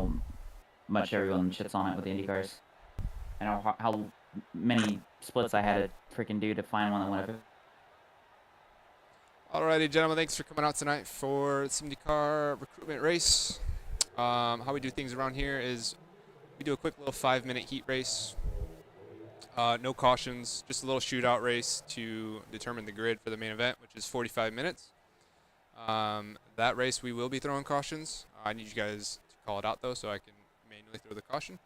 how much everyone shits on it with the Indy cars. And how many splits I had to freaking do to find one that went up. Alrighty, gentlemen, thanks for coming out tonight for Simdycar recruitment race. How we do things around here is we do a quick little 5-minute heat race. No cautions, just a little shootout race to determine the grid for the main event, which is 45 minutes. That race we will be throwing cautions. I need you guys to call it out though, so I can manually throw the caution.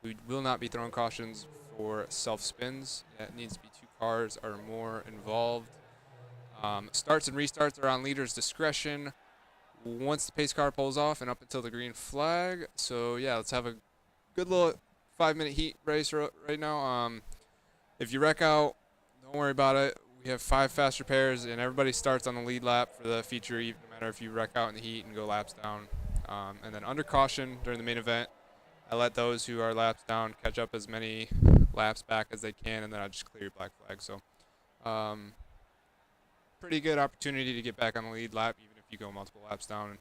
We will not be throwing cautions for self-spins. That needs to be 2 cars or more involved. Starts and restarts are on leader's discretion once the pace car pulls off and up until the green flag. So yeah, let's have a good little 5-minute heat race right now. If you wreck out, don't worry about it. We have 5 fast repairs and everybody starts on the lead lap for the feature, no matter if you wreck out in the heat and go laps down. And then under caution during the main event, I let those who are laps down catch up as many laps back as they can, and then I just clear your black flag. So pretty good opportunity to get back on the lead lap, even if you go multiple laps down in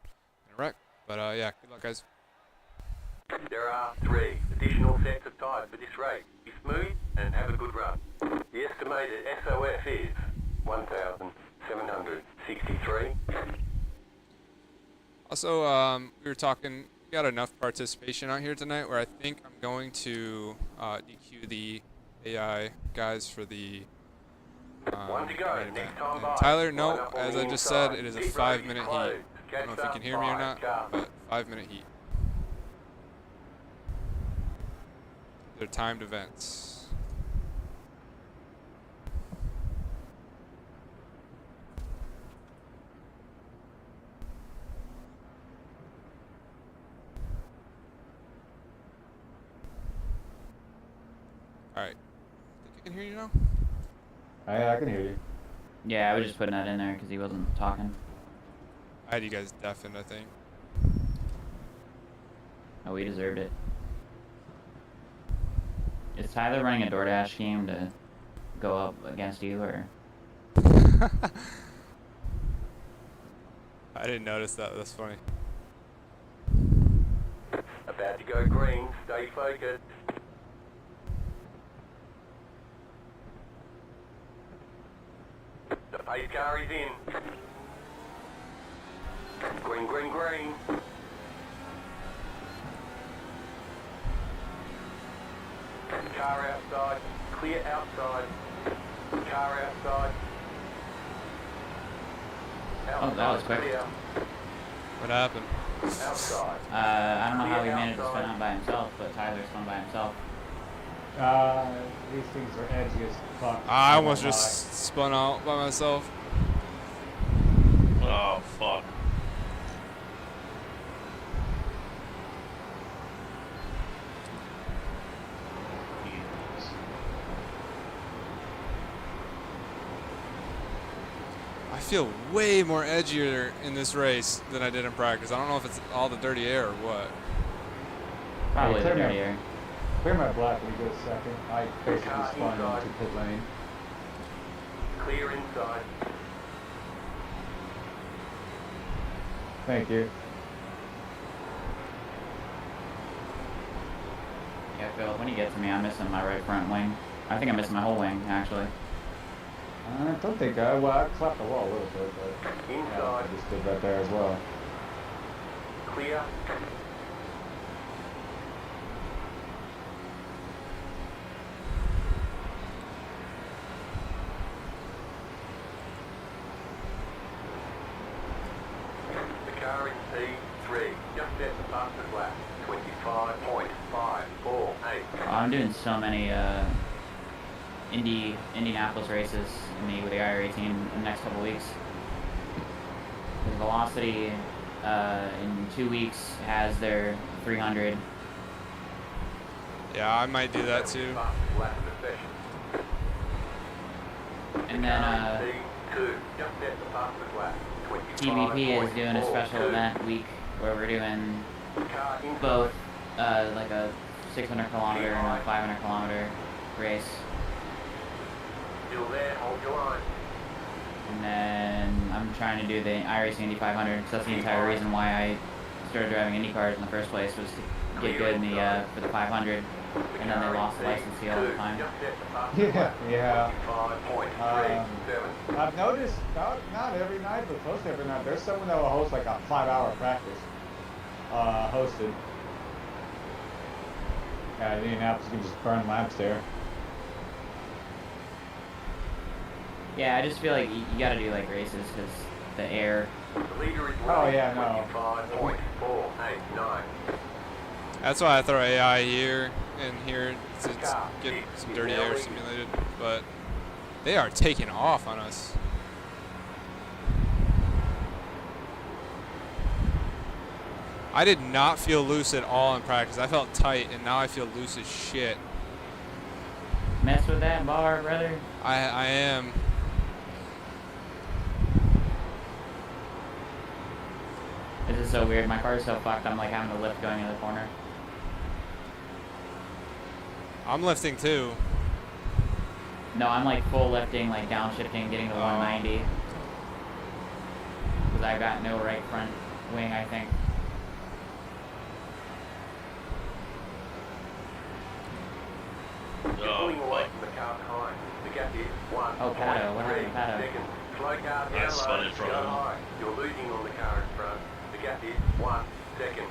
a wreck. But yeah, good luck, guys. There are 3 additional sets of tyres for this race. Be smooth and have a good run. The estimated SOF is 1,763. Also, we were talking, we got enough participation out here tonight where I think I'm going to DQ the AI guys for the One to go. Next time by. Tyler, no, as I just said, it is a 5-minute heat. I don't know if you can hear me or not, but 5-minute heat. They're timed events. Alright. Think I can hear you now? I can hear you. Yeah, I was just putting that in there because he wasn't talking. I had you guys deafened, I think. Oh, we deserved it. Is Tyler running a DoorDash scheme to go up against you, or? I didn't notice that. That's funny. About to go green. Stay focused. The pace car is in. Green, green, green. Car outside. Clear outside. Car outside. Oh, that was quick. Clear. What happened? Outside. I don't know how he managed to spin out by himself, but Tyler spun by himself. These things are edgy as fuck. I almost just spun out by myself. Oh, fuck. I feel way more edgier in this race than I did in practice. I don't know if it's all the dirty air or what. Probably the clear dirty air. Clear my black when he goes second. I basically spun into pit lane. Clear inside. Thank you. Yeah, Phil, when you get to me, I'm missing my right front wing. I think I'm missing my whole wing, actually. I don't think I clapped the wall a little bit, but yeah, Inside. I just did that there as well. Clear. The car in P3, just at the fastest lap, 25.548. I'm doing so many Indianapolis races in the with the IR18 in the next couple weeks. The Velocity in 2 weeks has their 300. Yeah, I might do that too. Fastest lap of the session. And then P2, just at the fastest lap, TVP is doing a special 25.42. event week where we're doing Car inside. both like a 600 kilometer and a 500 kilometer race. Still there, hold your line. And then I'm trying to do the iRacing Indy 500 because that's the entire reason why I started driving Indy cars in the first place was to get good in the for the 500, and then they lost the license deal all the time. Yeah. 5.37. I've noticed not every night, but close to every night, there's someone that will host like a 5-hour practice. Hosted. Yeah, Indianapolis, you can just burn laps there. Yeah, I just feel like you gotta do like races because the air. The leader is Oh, yeah, no. 25.489. That's why I throw AI here and here to get some dirty air simulated. But they are taking off on us. I did not feel loose at all in practice. I felt tight, and now I feel loose as shit. Mess with that bar, brother. I am. This is so weird. My car is so fucked. I'm like having to lift going in the corner. I'm lifting too. No, I'm like full lifting, like downshifting, getting to 190. Because I got no right front wing, I think. Pulling away from the car behind. The gap is 1. Oh, Pato. What happened to Pato? Seconds. Slow car Yeah, down spotted low. from Go him. high. You're losing on the car in front. The gap is 1 second.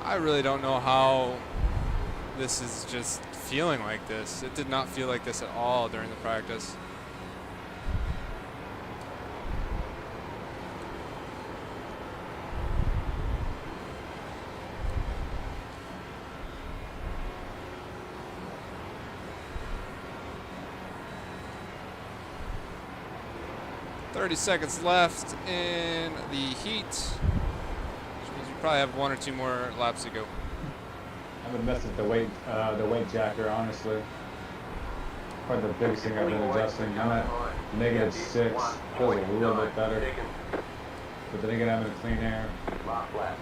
I really don't know how this is just feeling like this. It did not feel like this at all during the practice. $30 left in the heat, which means we probably have 1 or 2 more laps to go. I've been messing with the weight jacker, honestly. Probably the biggest thing I've been adjusting. I'm at -6. Feels a little bit better. But then again, I'm in clean air. Last lap.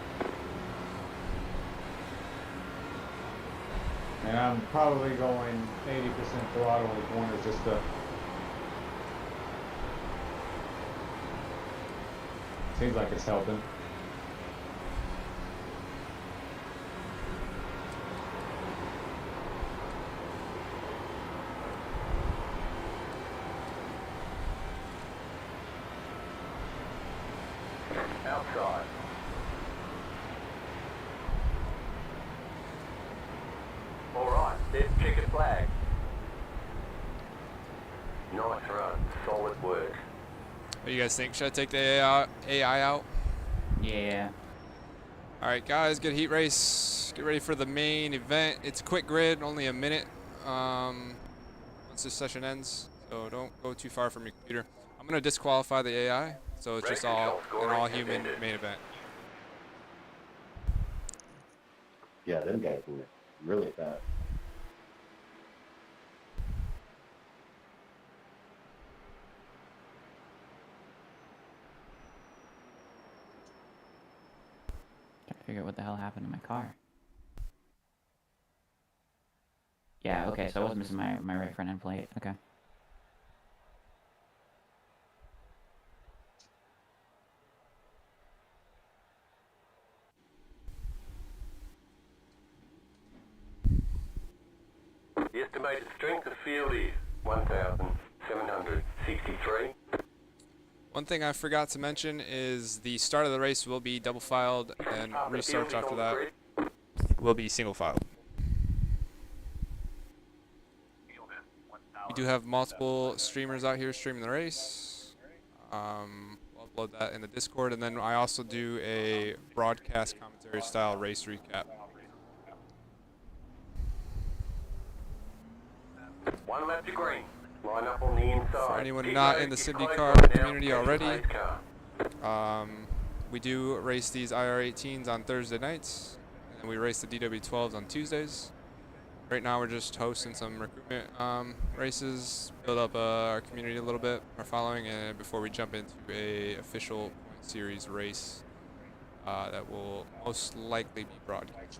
And I'm probably going 80% throttle in the corners just to... Seems like it's helping. Outside. All right, there's checkered flag. Nice run. Solid work. What do you guys think? Should I take the AI out? Yeah. All right, guys, get a heat race. Get ready for the main event. It's a quick grid, only a minute once this session ends, so don't go too far from your computer. I'm going to disqualify the AI, so it's just an all-human main event. Yeah, them guys were really fast. Trying to figure out what the hell happened to my car. Yeah, okay, so I was missing my right front end plate. Okay. The estimated strength of field is 1,763. One thing I forgot to mention is the start of the race will be double filed, and restarts after that will be single filed. We do have multiple streamers out here streaming the race. We'll upload that in the Discord, and then I also do a broadcast commentary style race recap. One lap to green. Line up on the inside. For anyone Pit not road in the is Simdycar closed right now. community Catch the already, pace car. we do race these IR18s on Thursday nights, and then we race the DW12s on Tuesdays. Right now we're just hosting some recruitment races, build up our community a little bit, our following, and before we jump into a official point series race that will most likely be broadcast.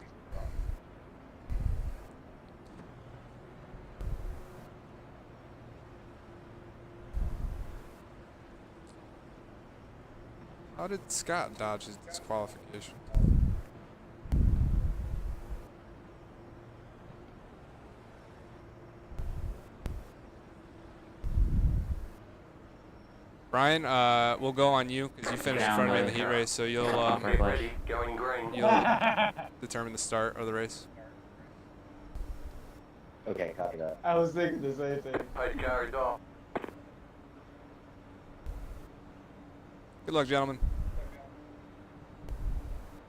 How did Scott dodge his disqualification? Brian, we'll go on you because you finished in front of me in the heat race, so you'll Get ready, going green. you'll determine the start of the race. Okay, copy that. I was thinking the same thing. Pace car is off. Good luck, gentlemen.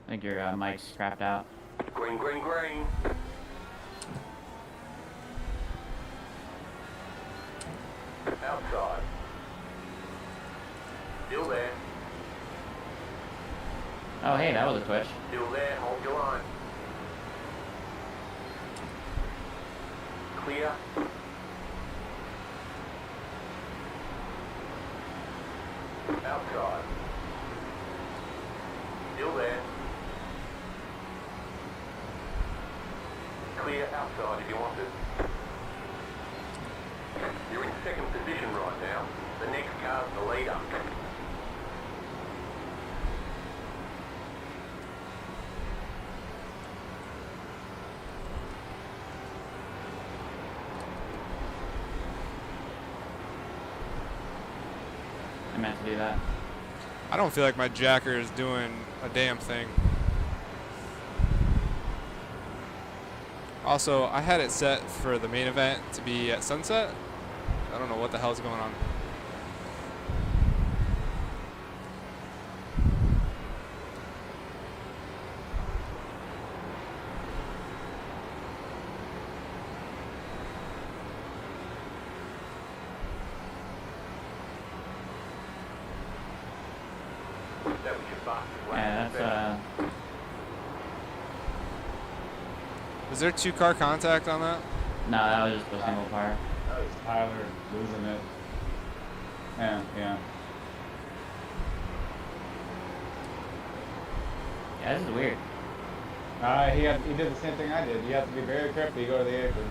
I think your mic's crapped out. Green, green, green. Outside. Still there. Oh, hey, that was a twitch. Still there. Hold your line. Clear. Outside. Still there. Clear outside if you want it. You're in second position right now. The next car's the leader. I meant to do that. I don't feel like my jacker is doing a damn thing. Also, I had it set for the main event to be at sunset. I don't know what the hell's going on. That was your fastest lap. Yeah, that's Was there 2-car contact on that? no, that was just a single car. That was Tyler losing it. Yeah. Yeah, this is weird. He did the same thing I did. You have to be very careful. You go to the apron.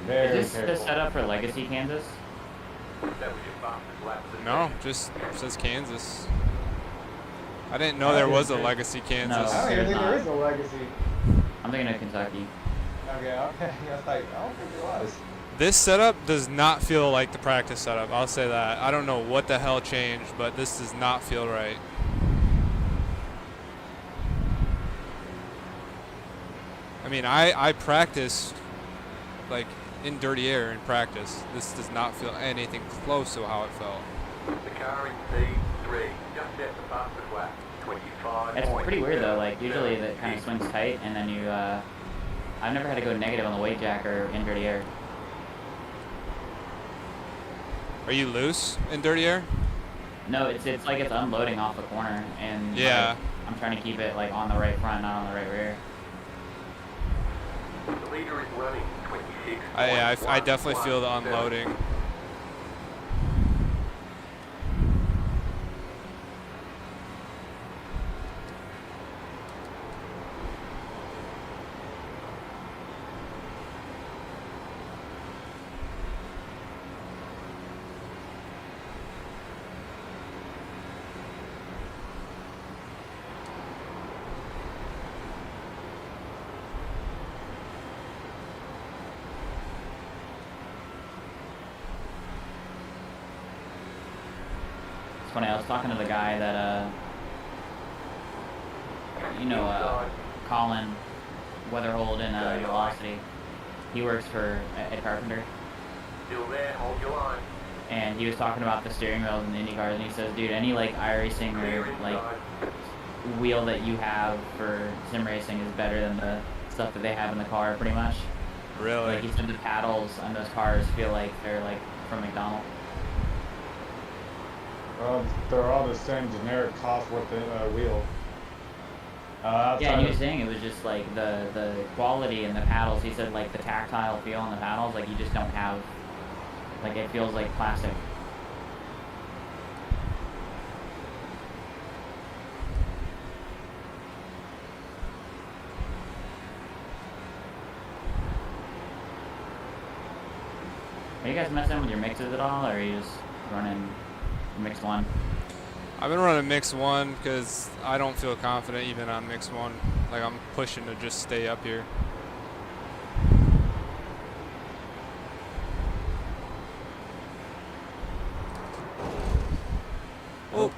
Very Is this careful. the setup for Legacy Kansas? That was your fastest lap of the No, day. just says Kansas. I didn't know there was a Legacy Kansas. No. I don't even There's think there not. is a legacy. I'm thinking of Kentucky. Okay. I was like, I don't think there was. This setup does not feel like the practice setup. I'll say that. I don't know what the hell changed, but this does not feel right. I mean, I practiced like in dirty air in practice. This does not feel anything close to how it felt. The car in C3 just set the fastest lap. 25. It's pretty weird though. Like usually that kind of swings tight, and then you. I've never had to go negative on the weight jack or in dirty air. Are you loose in dirty air? No, it's like it's unloading off the corner, and Yeah. like, I'm trying to keep it like on the right front, not on the right rear. The leader is running 26. I definitely feel the unloading. It's funny. I was talking to the guy that Colin Weatherhold in Velocity. He works for Ed Carpenter, Still there, hold your line. and he was talking about the steering wheels in the Indy cars, and he says, dude, any like iRacing Clear or like inside. wheel that you have for sim racing is better than the stuff that they have in the car, pretty much. Really? Like he said, the paddles on those cars feel like they're like from McDonald's. Well, they're all the same generic Cosworth wheel. Yeah, and he was saying it was just like the quality in the paddles. He said like the tactile feel in the paddles, like you just don't have, like it feels like plastic. Are you guys messing with your mixes at all, or are you just running mix one? I've been running mix one because I don't feel confident even on mix one. Like I'm pushing to just stay up here. Oh.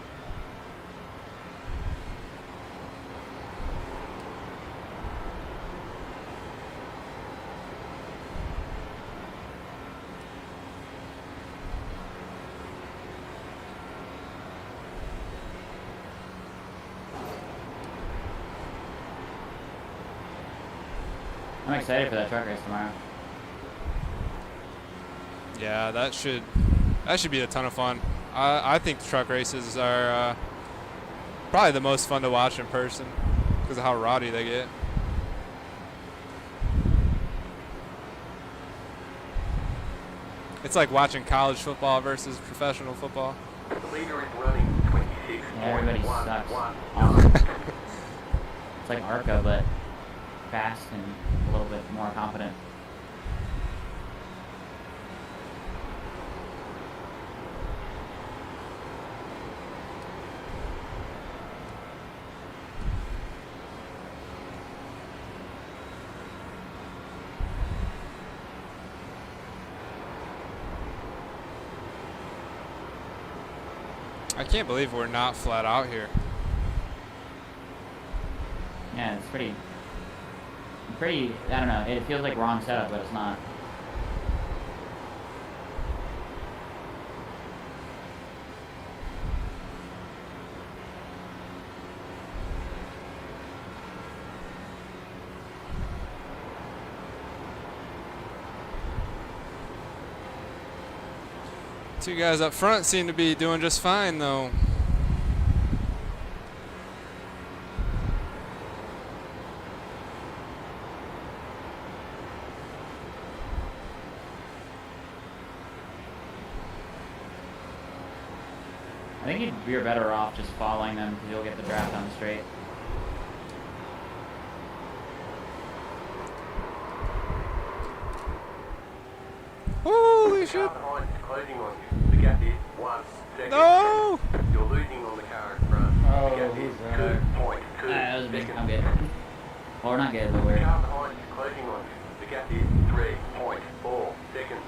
I'm excited for that truck race tomorrow. Yeah, that should be a ton of fun. I think the truck races are probably the most fun to watch in person because of how rowdy they get. It's like watching college football versus professional football. The leader is running 26. Yeah, everybody sucks. It's like ARCA, but fast and a little bit more competent. I can't believe we're not flat out here. Yeah, it's pretty, I don't know, it feels like we're on setup, but it's not. Two guys up front seem to be doing just fine, though. I think you're better off just following them because you'll get the draft on the straight. Holy shit! Car behind is closing on you. The gap is 1 second. No! You're losing on the car in front. Oh, the gap who's is that? 2.2 That was big. seconds. I'm good. Well, we're not good, but The we're. car behind is closing on you. The gap is 3.4 seconds.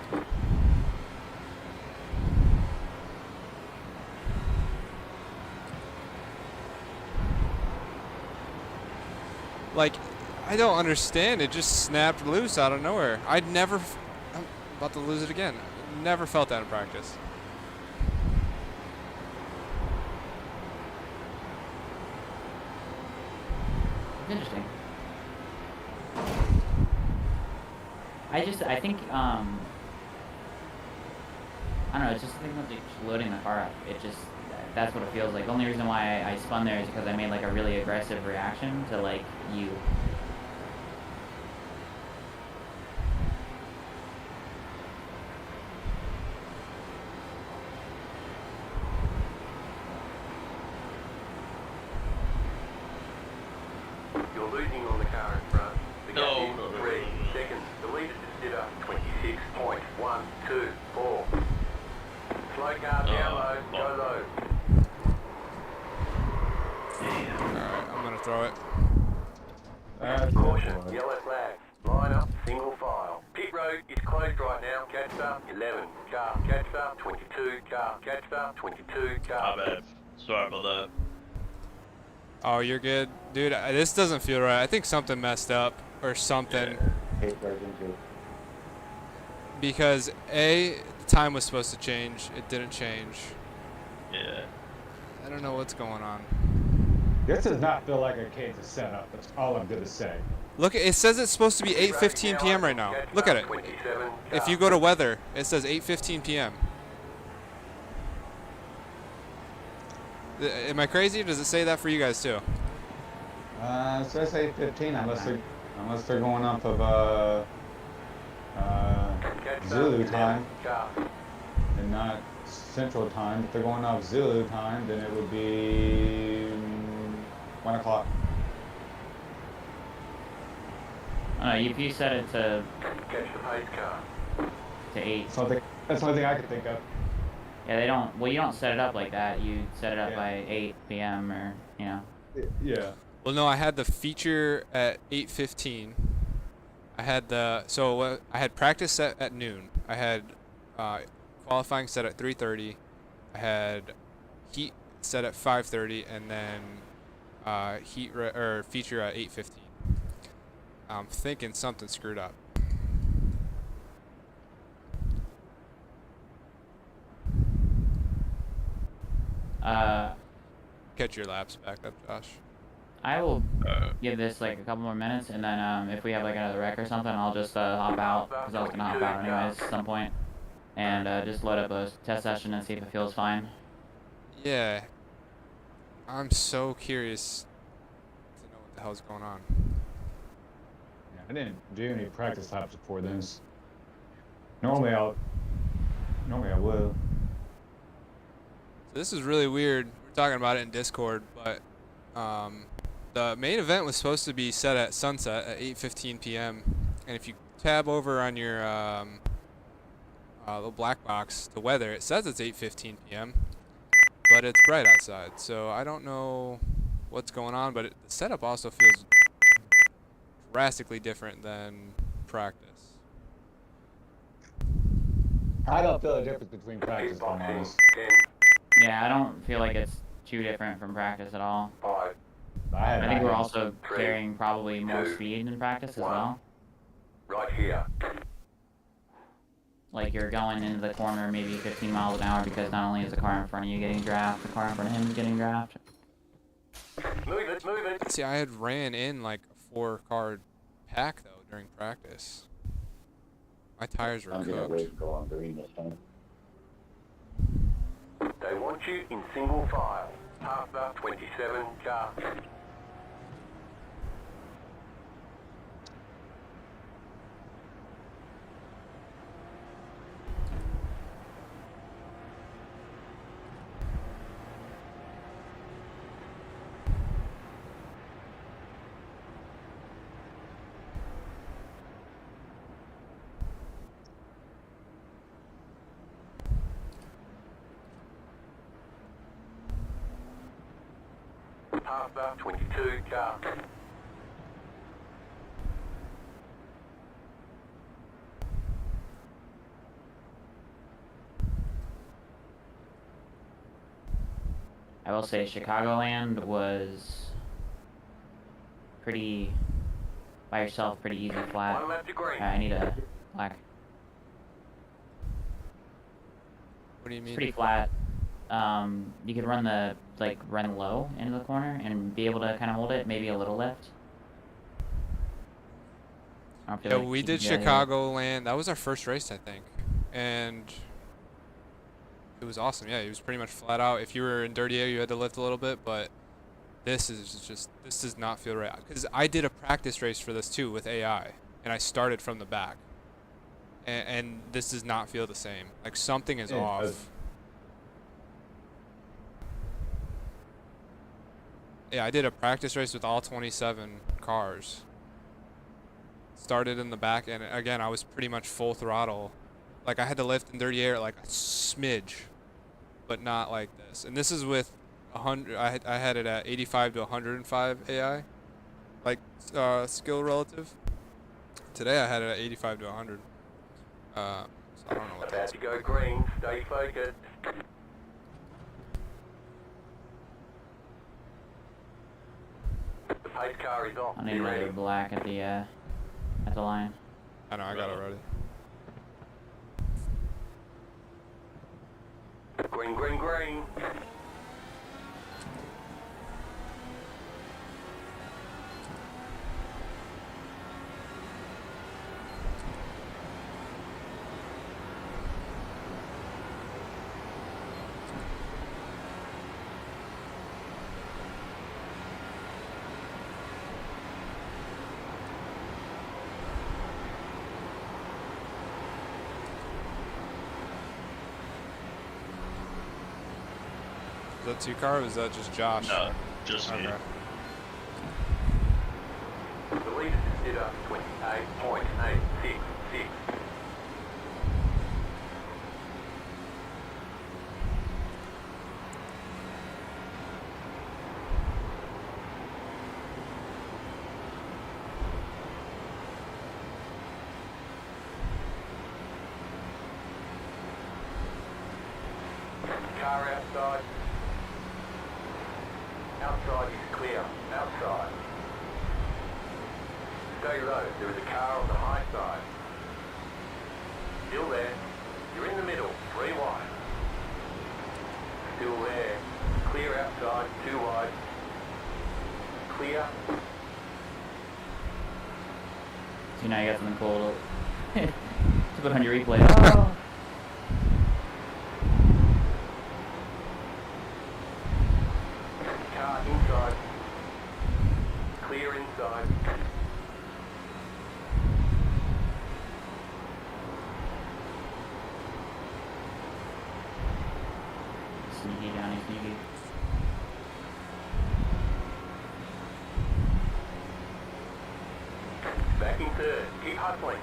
Like, I don't understand. It just snapped loose out of nowhere. I'm about to lose it again. Never felt that in practice. It's interesting. I think, I don't know, it's just something about just loading the car up. It just, that's what it feels like. The only reason why I spun there is because I made like a really aggressive reaction to like you. You're losing on the car in front. The gap is 3 seconds. The leader just did a 26.124. Slow car down low, go low. Alright, I'm gonna throw it. Caution, yellow flag. Line up, single file. Pit road is closed right now. Catch up, 11. Car, catch up, 22. Car, catch up, 22. Car. My bad. Sorry about that. Oh, you're good? Dude, this doesn't feel right. I think something messed up or something. Because A, the time was supposed to change. It didn't change. Yeah. I don't know what's going on. This does not feel like a Kansas setup. That's all I'm gonna say. Look, it says it's supposed to be 8:15 p.m. right now. Look at it. If you go to weather, it says 8:15 p.m. Am I crazy? Does it say that for you guys too? So I say 15 unless they're going off of Zulu time and not Central time. If they're going off Zulu time, then it would be 1 o'clock. If you set it to Catch the pace car. 8. That's the only thing I could think of. Yeah, they don't. Well, you don't set it up like that. You set it up Yeah. by 8 p.m. or Yeah. Well, no, I had the feature at 8:15. I had I had practice set at noon. I had qualifying set at 3:30. I had heat set at 5:30, and then feature at 8:15. I'm thinking something screwed up. Catch your laps back up, Josh. I will give this like a couple more minutes, and then if we have like another wreck or something, I'll just hop out, because I was gonna hop out anyways at some point, and just load up a test session and see if it feels fine. Yeah. I'm so curious to know what the hell's going on. Yeah, I didn't do any practice laps before this. Normally I will. So this is really weird. We're talking about it in Discord, but the main event was supposed to be set at sunset at 8:15 p.m. And if you tab over on your little black box, the weather, it says it's 8:15 p.m. but it's bright outside. So I don't know what's going on, but the setup also feels drastically different than practice. I don't feel a difference between practice, if I'm Boxing. honest. 10, Yeah, I don't feel like it's too different from practice at all. 5, I think we're also Three, carrying probably more 2, speed in practice as 1. well. right here. Like you're going into the corner maybe 15 miles an hour, because not only is the car in front of you getting draft, the car in front of him is getting draft. Move it. See, I had ran in like a 4-car pack though during practice. My tires were I'm gonna cooked. wait and go on green this time. They want you in single file. Half the 27 car. Half the 22 car. I will say Chicagoland was pretty, by yourself, pretty easy flat. 1 left to green. I need a black. What do you It's mean? pretty flat. You could run run low into the corner and be able to kind of hold it, maybe a little lift. I don't feel Yeah, like we you did can get it. Chicagoland. That was our first race, I think, and it was awesome. Yeah, it was pretty much flat out. If you were in dirty air, you had to lift a little bit, but this does not feel right. Because I did a practice race for this too with AI, and I started from the back, and this does not feel the same. Like something is It off. does. Yeah, I did a practice race with all 27 cars. Started in the back, and again, I was pretty much full throttle. Like, I had to lift in dirty air like a smidge, but not like this. And this is with 100. I had it at 85 to 105 AI, like skill relative. Today I had it at 85 to 100. So I don't know what About that's. to go green. Stay focused. The pace car is off. I need Be another ready. black at the line. I know, I got it ready. Green. Simdycar, or was that just Josh? No, just me. Okay. The leader did up 28.866. Car outside. Outside is clear. Outside. Stay low. There is a car on the high side. Still there. You're in the middle. 3 wide. Still there. Clear outside. 2 wide. Clear. So now you got something cool to put on your replay. Oh. Car inside. Clear inside. Sneaky, Johnny, sneaky. Back in third. Keep hustling.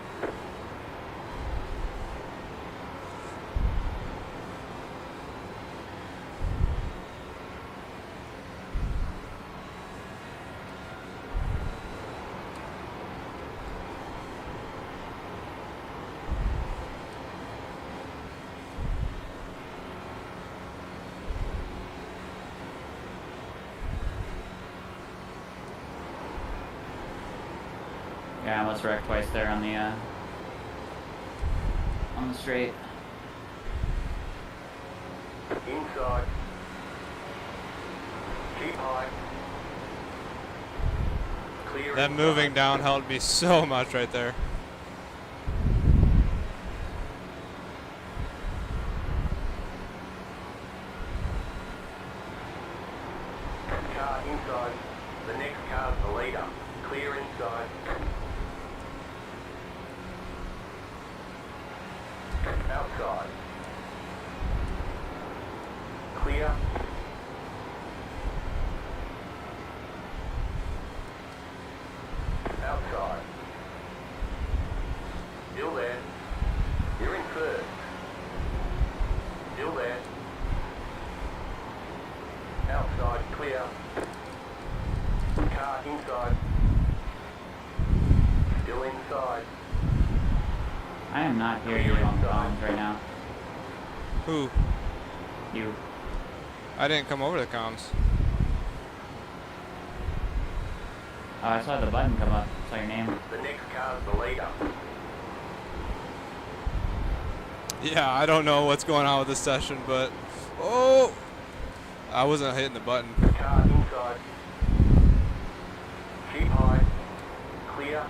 Yeah, I almost wrecked twice there on the straight. Inside. Keep high. Clear That inside. moving down helped me so much right there. Car inside. The next car's the leader. Clear inside. Outside. Clear. Outside. Still there. You're in first. Still there. Outside, clear. Car inside. Still inside. I am not hearing you on the comms right now. Who? You. I didn't come over the comms. Oh, I saw the button come up. I saw your name. The next car's the leader. Yeah, I don't know what's going on with this session, but oh, I wasn't hitting the button. Car inside. Keep high. Clear.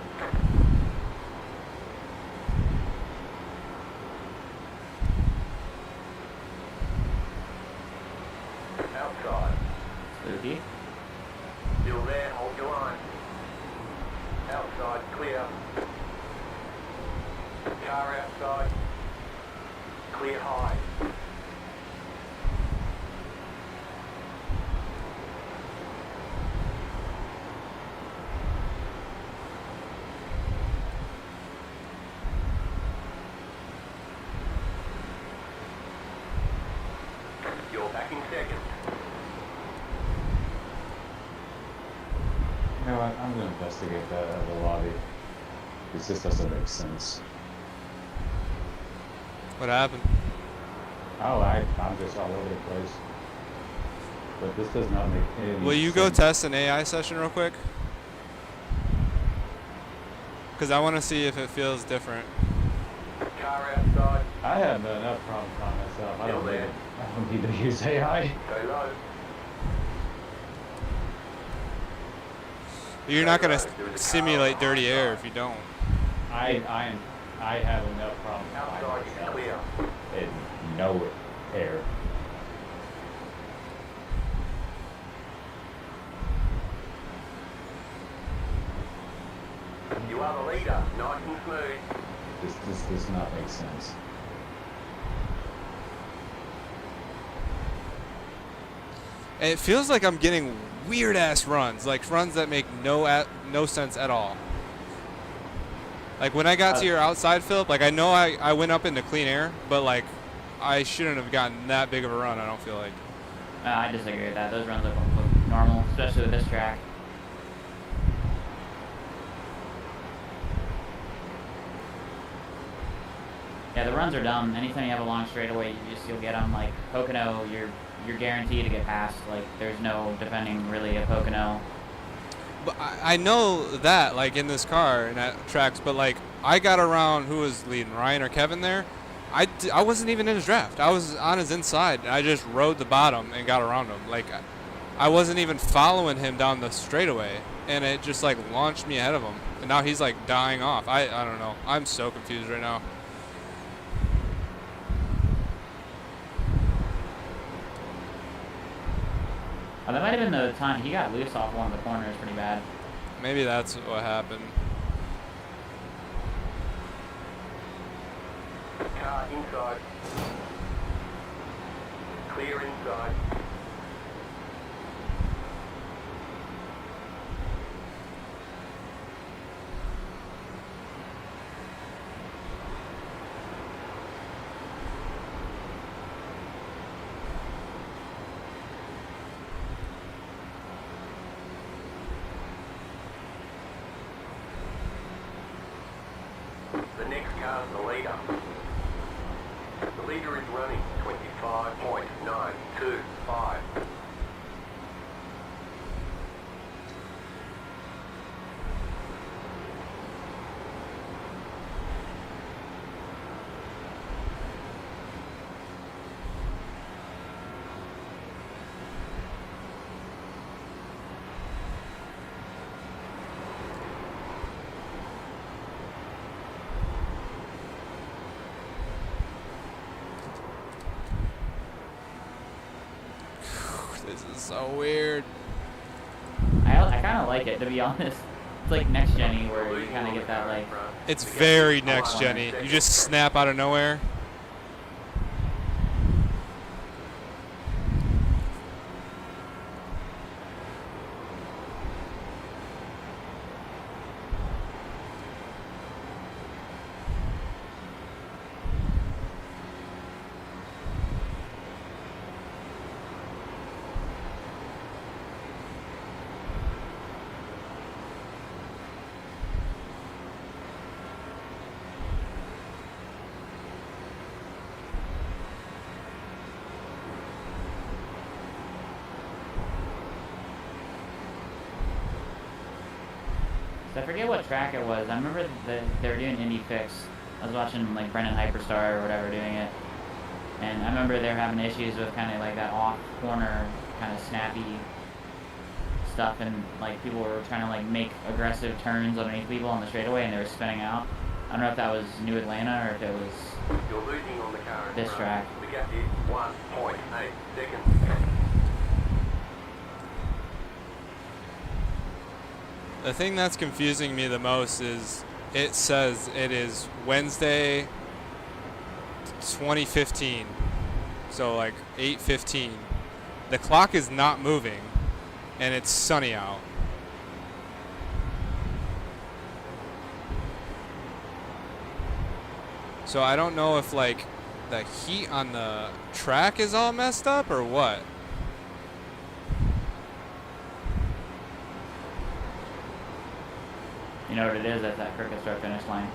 Outside. Spooky. Still there, hold your line. Outside, clear. Car outside. Clear high. You're back in second. You know what? I'm gonna investigate that at the lobby. Because this doesn't make sense. What happened? Oh, I'm just all over the place. But this does not make any sense. Will you go test an AI session real quick? Because I want to see if it feels different. Car outside. I have enough problems by myself. I don't need to use AI. Go low. You're not going to simulate dirty air if you don't. I have enough problems by Outside is myself. clear. And no air. You are the leader. Nice and smooth. This does not make sense. It feels like I'm getting weird ass runs, like runs that make no sense at all. Like when I got to your outside, Philip, like I know I went up into clean air, but like I shouldn't have gotten that big of a run, I don't feel like. I disagree with that. Those runs look normal, especially with this track. Yeah, the runs are dumb. Anytime you have a long straightaway, you'll get them. Like Pocono, you're guaranteed to get past. Like there's no defending really a Pocono. But I know that, like in this car and at tracks, but like I got around, who was leading, Ryan or Kevin there? I wasn't even in his draft. I was on his inside. I just rode the bottom and got around him. Like I wasn't even following him down the straightaway, and it just like launched me ahead of him. And now he's like dying off. I don't know. I'm so confused right now. Oh, that might have been the time he got loose off one of the corners pretty bad. Maybe that's what happened. Car inside. Clear inside. The next car's the leader. The leader is running 25.925. This is so weird. I kind of like it, to be honest. It's like next gen-y where you kind of get that like. It's very next gen-y. You just snap out of nowhere. I forget what track it was. I remember they were doing Indy Fix. I was watching like Brendan Hyperstar or whatever doing it, and I remember they were having issues with kind of like that off corner kind of snappy stuff, and like people were trying to like make aggressive turns underneath people on the straightaway, and they were spinning out. I don't know if that was New Atlanta or if it was You're losing on the car in this front. track. The gap is 1.8 seconds. The thing that's confusing me the most is it says it is Wednesday 2015, so like 8:15. The clock is not moving and it's sunny out. So I don't know if like the heat on the track is all messed up or what. You know what it is? That's that crooked start finish line.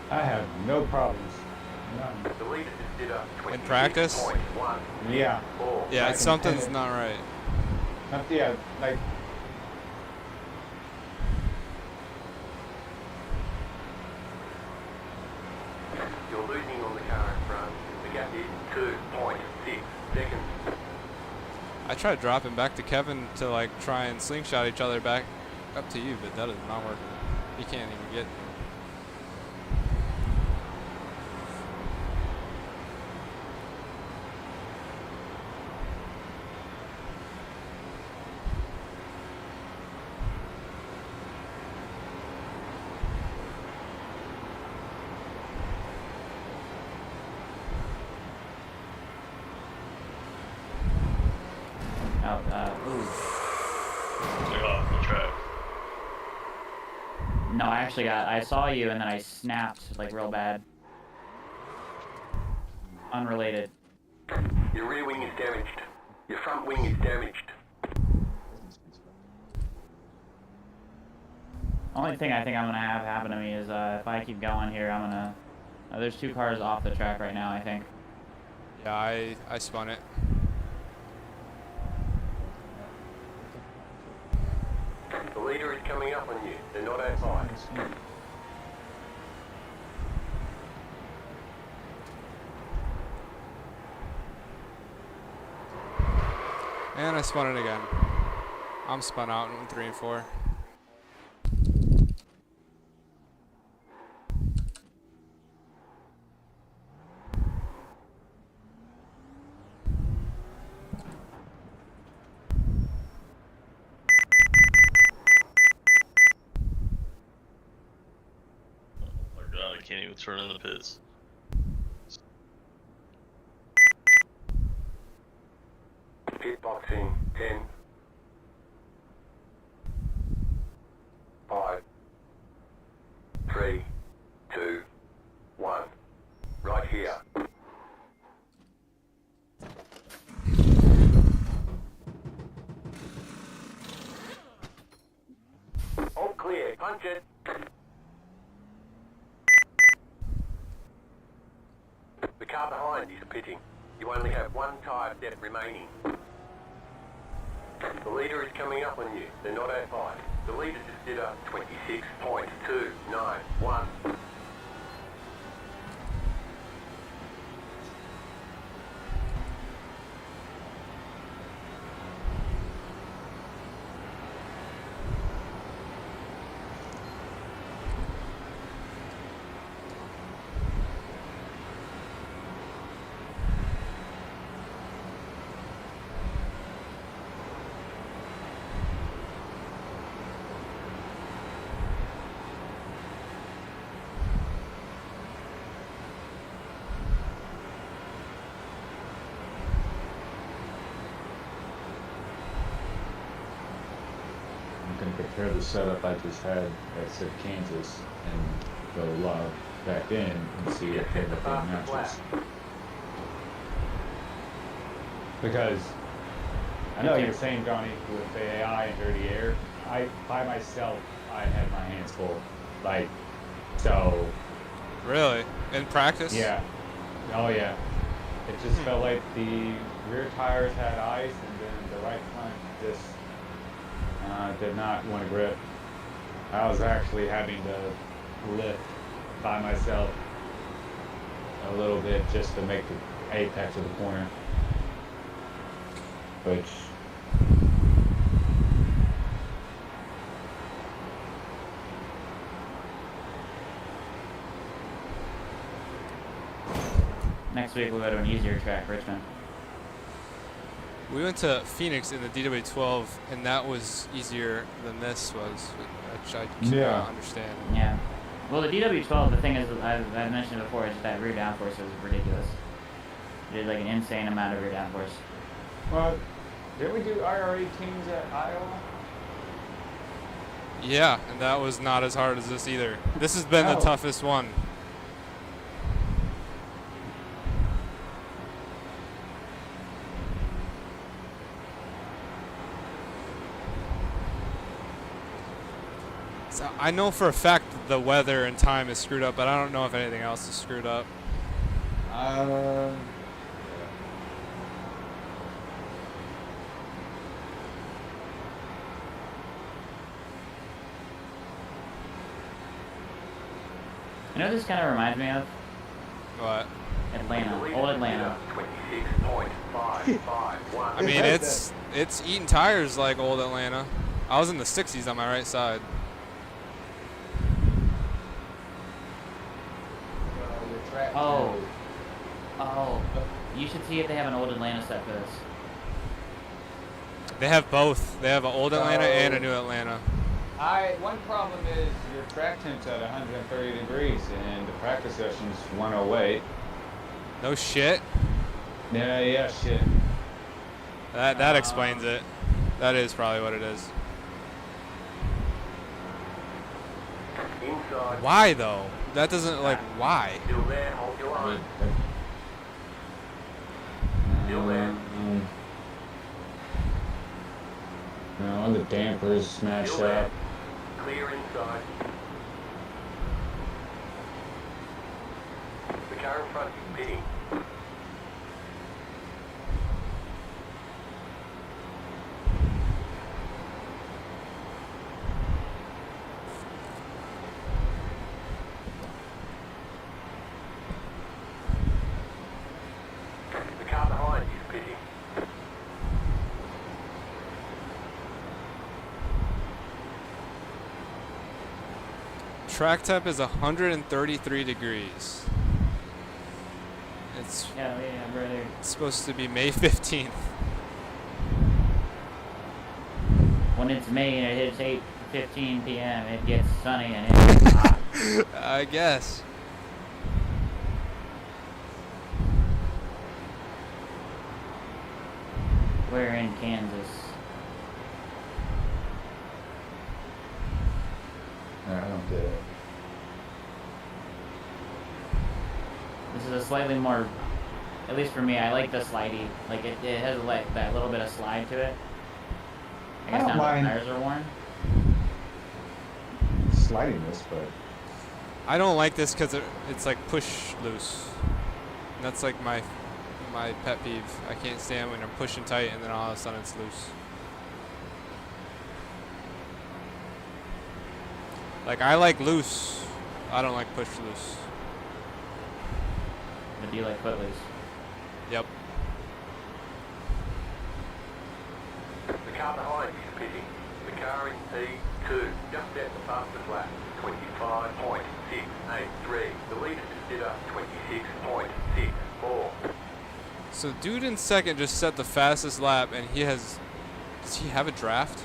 I have no problems. None. The leader just did a In practice? 26.1. Yeah. Yeah, Back in something's 10. not right. Yeah, like You're losing on the car in front. The gap is 2.6 seconds. I tried dropping back to Kevin to like try and slingshot each other back up to you, but that is not working. He can't even get. Ooh. Took off the track. No, I saw you and then I snapped like real bad. Unrelated. Your rear wing is damaged. Your front wing is damaged. Only thing I think I'm gonna have happen to me is if I keep going here, I'm gonna. There's 2 cars off the track right now, I think. Yeah, I spun it. The leader is coming up on you. They're not outside. And I spun it again. I'm spun out in 3 and 4. Oh my god, I can't even turn in the pits. Pit boxing 10, 5, 3, 2, 1. Right here. All clear. Punch it. The car behind is pitting. You only have 1 tyre depth remaining. The leader is coming up on you. They're not outside. The leader just did a 26.291. I'm going to compare the setup I just had at Simdycar Kansas and go log back in and see if everything matches. Because I know you're saying, Johnny, with the AI and dirty air, by myself, I had my hands full. Like, so. Really? In practice? Yeah. Oh, yeah. It just felt like the rear tires had ice and then the right front just did not want to grip. I was actually having to lift by myself a little bit just to make the apex of the corner. Which Next week we'll go to an easier track, Richmond. We went to Phoenix in the DW12, and that was easier than this was, which I cannot understand. Yeah. Well, the DW12, the thing is, I've mentioned before, is that rear downforce was ridiculous. It did like an insane amount of rear downforce. Well, did we do IRA teams at Iowa? Yeah, and that was not as hard as this either. This has been the toughest one. So I know for a fact that the weather and time is screwed up, but I don't know if anything else is screwed up. You know what this kind of reminds me of? What? Atlanta. Old Atlanta. 26.551. I mean, it's eating tires like old Atlanta. I was in the 60s on my right side. Oh. Oh. You should see if they have an old Atlanta set for this. They have both. They have an old Atlanta and a new Atlanta. One problem is your track temp's at 130 degrees and the practice session's 108. No shit. Yeah, shit. That explains it. That is probably what it is. Inside. Why though? That doesn't like why? Still there, hold your line. Still there. No, the dampers smashed Still there. up. Clear inside. The car in front is pitting. The car behind is pitting. Track temp is 133 degrees. It's Yeah, brother. supposed to be May 15th. When it's May and it hits 8:15 p.m., it gets sunny and it gets hot. I guess. We're in Kansas. I don't get it. This is a slightly more, at least for me, I like the slidey. Like it has like that little bit of slide to it. I guess I now don't the mind. tires are worn. Sliding this, but I don't like this because it's like push loose. And that's like my pet peeve. I can't stand when I'm pushing tight and then all of a sudden it's loose. Like I like loose. I don't like push loose. But do you like footloose? Yep. The car behind is pitting. The car in P2 just at the fastest lap. 25.683. The leader just did a 26.64. So dude in second just set the fastest lap and he has, does he have a draft?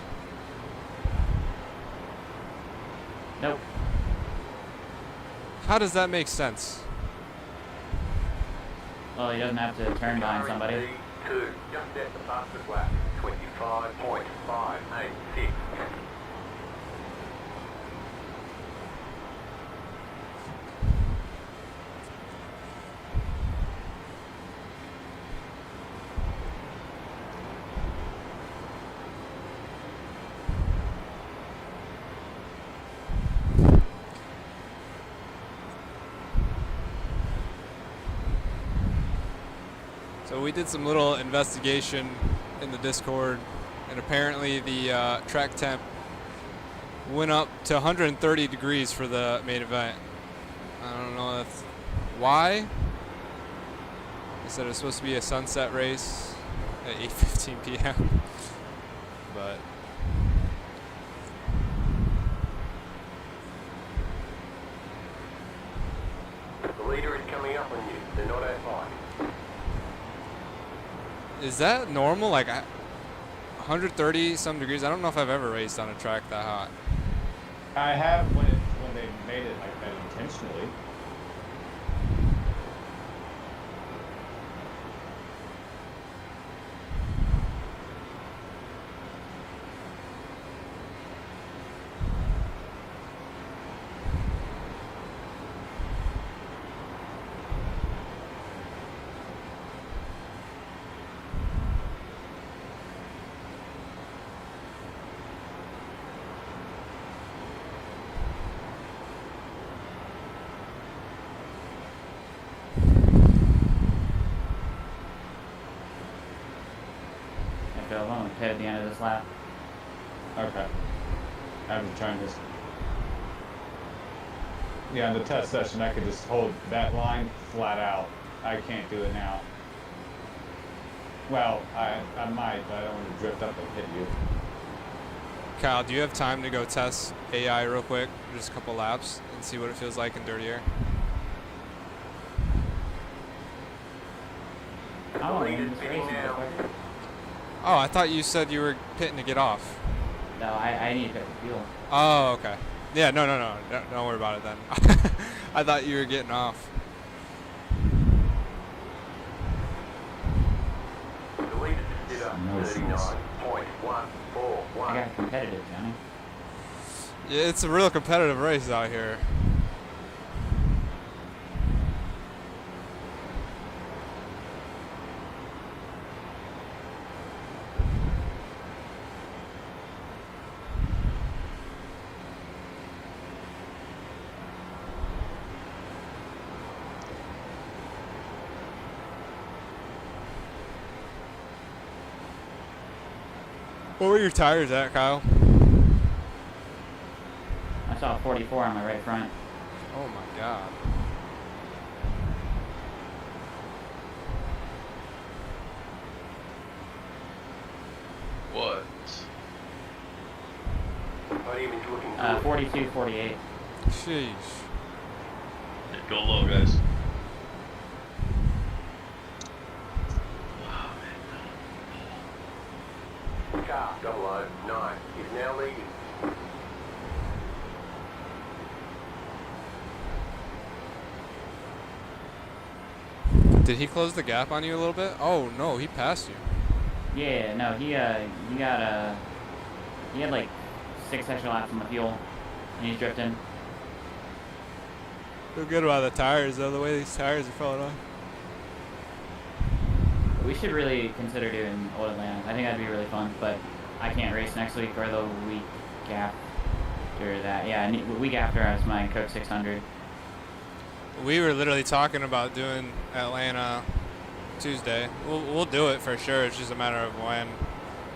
Nope. How does that make sense? Well, he doesn't have to turn behind somebody. P2 just at the fastest lap. 25.586. So we did some little investigation in the Discord, and apparently the track temp went up to 130 degrees for the main event. I don't know that's why. They said it was supposed to be a sunset race at 8:15 p.m. But The leader is coming up on you. They're not at five. is that normal? Like 130 some degrees? I don't know if I've ever raced on a track that hot. I have when they made it like that intentionally. I feel I'm gonna pit at the end of this lap. Okay. I'm trying to. Yeah, in the test session, I could just hold that line flat out. I can't do it now. Well, I might, but I don't want to drift up and hit you. Kyle, do you have time to go test AI real quick, just a couple laps, and see what it feels like in dirty air? I want to win leader's this pitting race real now. quick. Oh, I thought you said you were pitting to get off. No, I need to pick the fuel. Oh, okay. Yeah, no. Don't worry about it then. I thought you were getting off. The leader just did a Emotions. 39.141. I got competitive, Johnny. Yeah, it's a real competitive race out here. What were your tires at, Kyle? I saw a 44 on my right front. Oh my god. What? Not even looking good. 42, 48. Sheesh. Yeah, go low, guys. Car 009 is now leading. Did he close the gap on you a little bit? Oh no, he passed you. Yeah, no, he had like 6 extra laps on the fuel, and he's drifting. Feel good about the tires though, the way these tires are falling off. We should really consider doing Old Atlanta. I think that'd be really fun, but I can't race next week or the week after that. Yeah, week after is my Coke 600. We were literally talking about doing Atlanta Tuesday. We'll do it for sure. It's just a matter of when.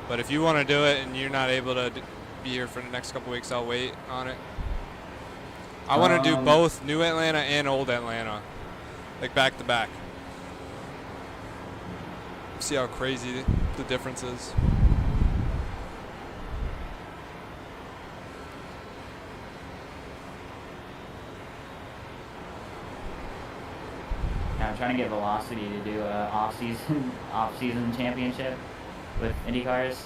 But if you want to do it and you're not able to be here for the next couple weeks, I'll wait on it. I want to do both New Atlanta and Old Atlanta, like back to back. See how crazy the difference is. I'm trying to get Velocity to do a off-season championship with IndyCars,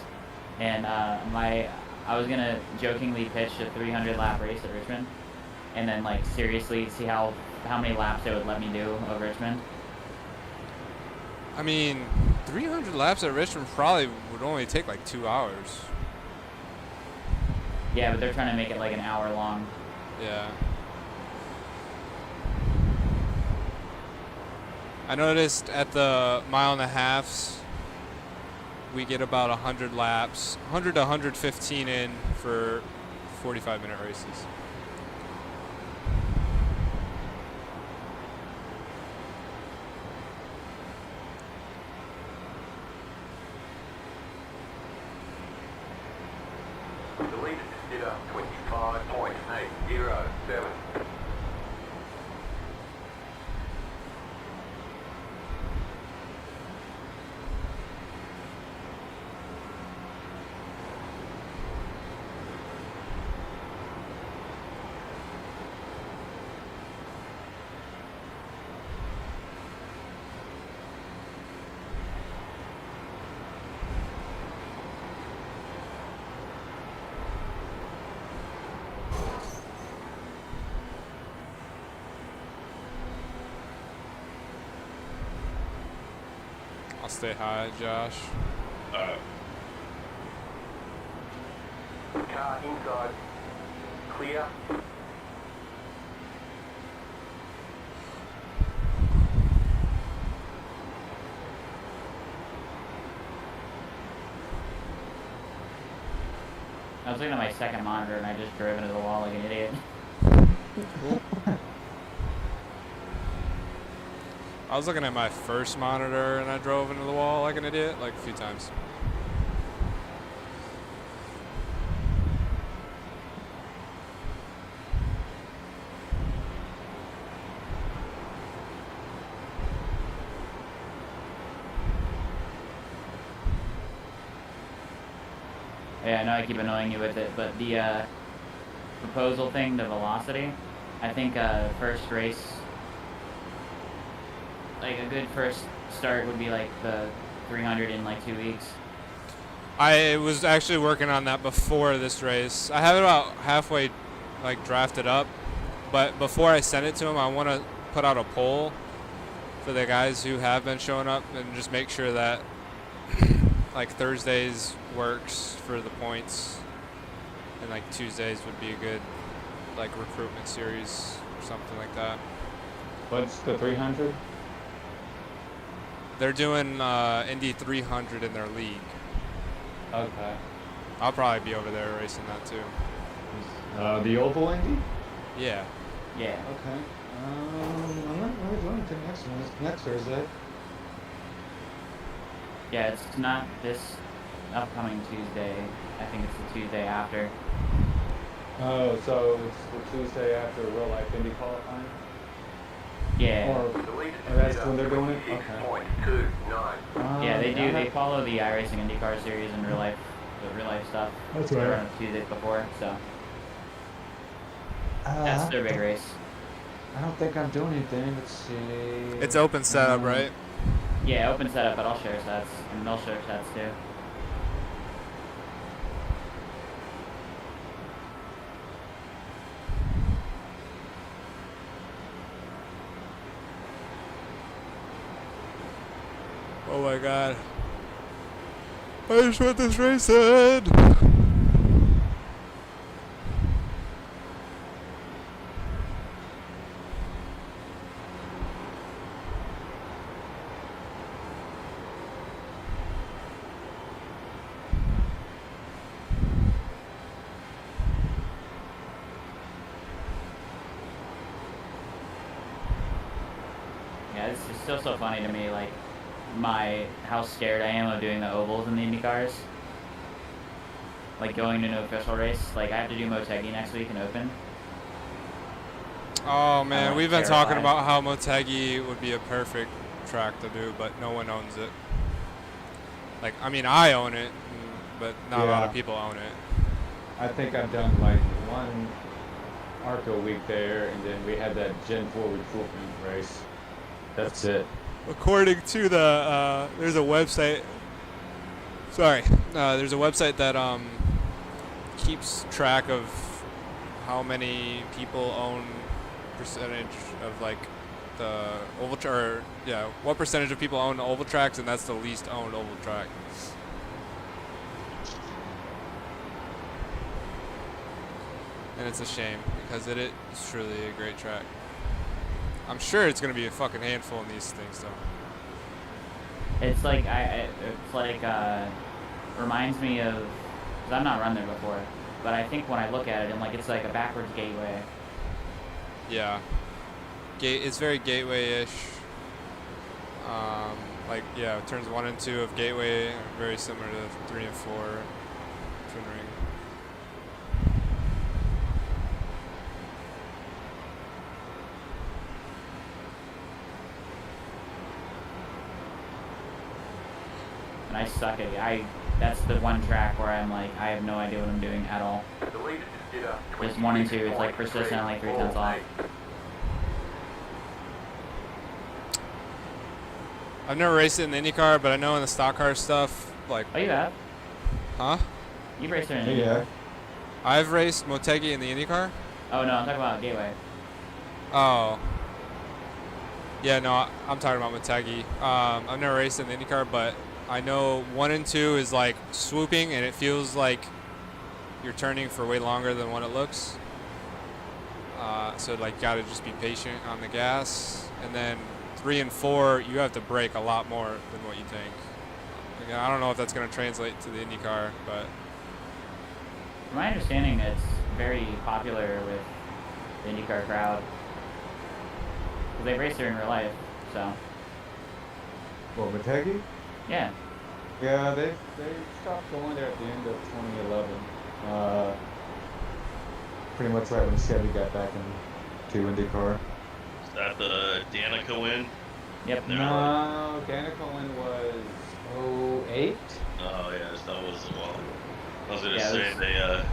and I was gonna jokingly pitch a 300 lap race at Richmond, and then like seriously see how many laps they would let me do of Richmond. I mean, 300 laps at Richmond probably would only take like 2 hours. Yeah, but they're trying to make it like an hour long. Yeah. I noticed at the 1.5 miles, we get about 100 laps, 100 to 115 in for 45-minute races. The leader did up 25.807. I'll stay high, Josh. Alright. Car inside. Clear. I was looking at my second monitor and I just drove into the wall like an idiot. I was looking at my first monitor and I drove into the wall like an idiot, like a few times. Yeah, I know I keep annoying you with it, but the proposal thing, the Velocity, I think first race, like a good first start would be like the 300 in like 2 weeks. I was actually working on that before this race. I have it about halfway like drafted up, but before I send it to him, I want to put out a poll for the guys who have been showing up and just make sure that like Thursdays works for the points, and like Tuesdays would be a good like recruitment series or something like that. What's the 300? They're doing Indy 300 in their league. Okay. I'll probably be over there racing that too. The Oval Indy? Yeah. Yeah. Okay. I'm not really going to the next one. It's next Thursday. Yeah, it's not this upcoming Tuesday. I think it's the Tuesday after. Oh, so it's the Tuesday after real life Indy qualifying? Yeah. Or that's when they're doing it? Okay. Yeah, they do. They follow the iRacing IndyCar series in real life, the real life stuff. That's They right. run it Tuesdays before, so that's their big race. I don't think I'm doing anything. Let's see. It's open setup, right? Yeah, open setup, but I'll share sets, and they'll share sets too. Oh my god. I just want this race to end. Yeah, it's just still so funny to me, like how scared I am of doing the ovals in the Indy cars. Like going to an official race. Like I have to do Motegi next week in Open. Oh man, I'm we've been talking terrified. about how Motegi would be a perfect track to do, but no one owns it. Like, I mean, I own it, but not a lot of Yeah. people own it. I think I've done like one ARCO week there, and then we had that Gen 4 recruitment race. That's it. According to the, there's a website. Sorry, there's a website that keeps track of how many people own percentage of like the oval or yeah, what percentage of people own oval tracks, and that's the least owned oval track. And it's a shame because it is truly a great track. I'm sure it's gonna be a fucking handful in these things though. It's like reminds me of, because I've not run there before, but I think when I look at it, it's like a backwards gateway. Yeah. It's very gateway-ish. Like, yeah, turns 1 and 2 of gateway are very similar to 3 and 4 twin ring. And I suck at it. That's the one track where I'm like, I have no idea what I'm doing at all. Just 1 and 2, it's like persistent, like 3 tenths off. I've never raced it in the IndyCar, but I know in the stock car stuff, like... Oh, you have? Huh? You've raced there in Indy. Yeah. I've raced Motegi in the IndyCar. Oh, no, I'm talking about Gateway. Oh. Yeah, no, I'm talking about Motegi. I've never raced in the IndyCar, but I know 1 and 2 is like swooping, and it feels like you're turning for way longer than what it looks. So like, gotta just be patient on the gas. And then 3 and 4, you have to brake a lot more than what you think. Again, I don't know if that's gonna translate to the IndyCar, but From my understanding, it's very popular with the IndyCar crowd. Because they race there in real life, so. Well, Motegi? Yeah. Yeah, they stopped going there at the end of 2011. Pretty much right when Chevy got back into IndyCar. Is that the Danica win? Yep. No, Danica win was 08. Oh yes, that was well. I was gonna Yeah, say it was- they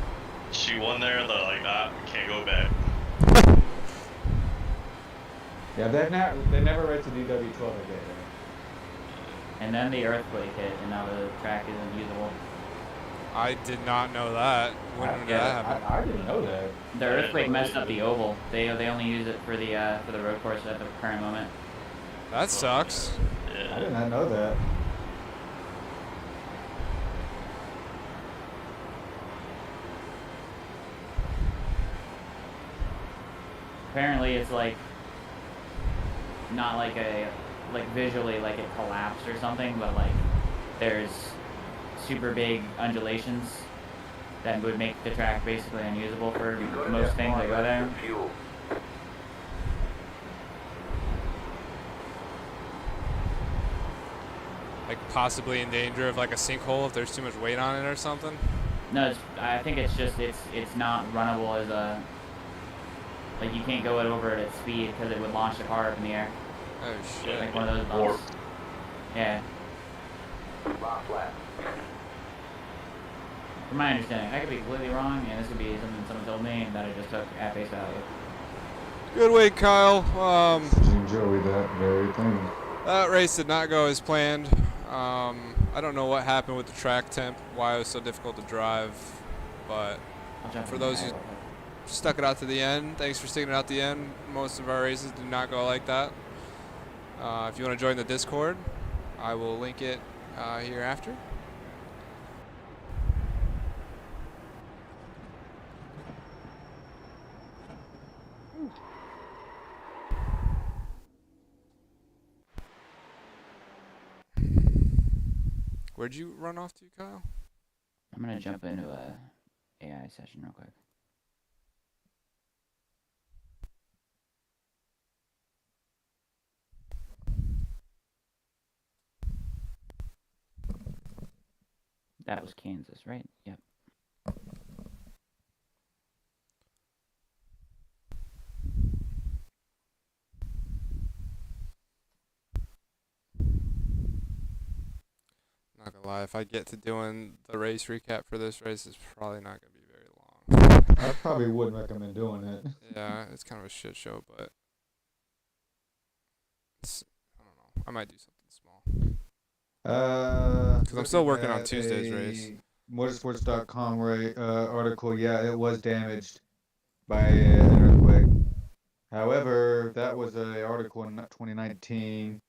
she won there. They're like, we can't go back. Yeah, they never raced a DW12 again. And then the earthquake hit, and now the track isn't usable. I did not know that. When did that happen? I didn't know that. The earthquake messed up the oval. They only use it for the road course at the current moment. That sucks. I Yeah. did not know that. apparently it's like not like visually like it collapsed or something, but like there's super big undulations that would make the track basically unusable for most things that go there. Like possibly in danger of like a sinkhole if there's too much weight on it or something? No, I think it's just it's not runnable as a, like you can't go it over at its speed because it would launch the car up in the air. Oh shit. Like one of those bumps. Yeah. Last lap. From my understanding, I could be completely wrong, and this could be something someone told me that I just took at face value. Good wait, Kyle. Enjoy that very thing. That race did not go as planned. I don't know what happened with the track temp, why it was so difficult to drive, but for those who stuck it out to the end, thanks for sticking it out to the end. Most of our races do not go like that. If you want to join the Discord, I will link it hereafter. Where'd you run off to, Kyle? I'm gonna jump into a AI session real quick. That was Kansas, right? Yep. Not gonna lie, if I get to doing the race recap for this race, it's probably not gonna be very long. I probably wouldn't recommend doing it. Yeah, it's kind of a shit show, but I don't know. I might do something small. Because I'm still working on Tuesday's race. Motorsports.com article, yeah, it was damaged by an earthquake. However, that was an article in 2019.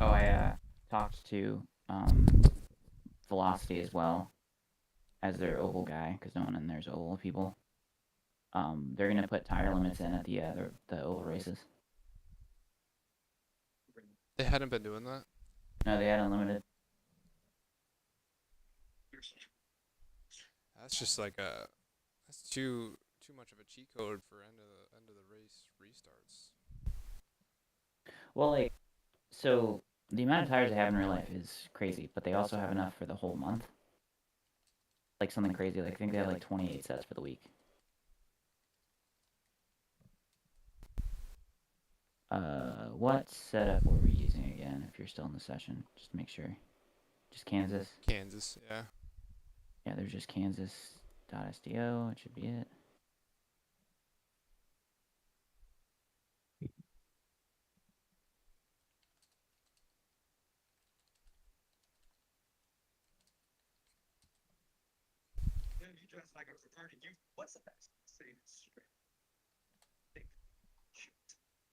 Oh, I talked to Velocity as well as their oval guy, because no one in there's oval people. They're gonna put tire limits in at the oval races. They hadn't been doing that. No, they had unlimited. That's just like that's too much of a cheat code for end of the race restarts. Well, like, so the amount of tires they have in real life is crazy, but they also have enough for the whole month. Like something crazy. Like I think they have like 28 sets for the week. What setup were we using again? If you're still in the session, just to make sure. Just Kansas. Kansas, yeah. Yeah, there's just Kansas.sdo. It should be it.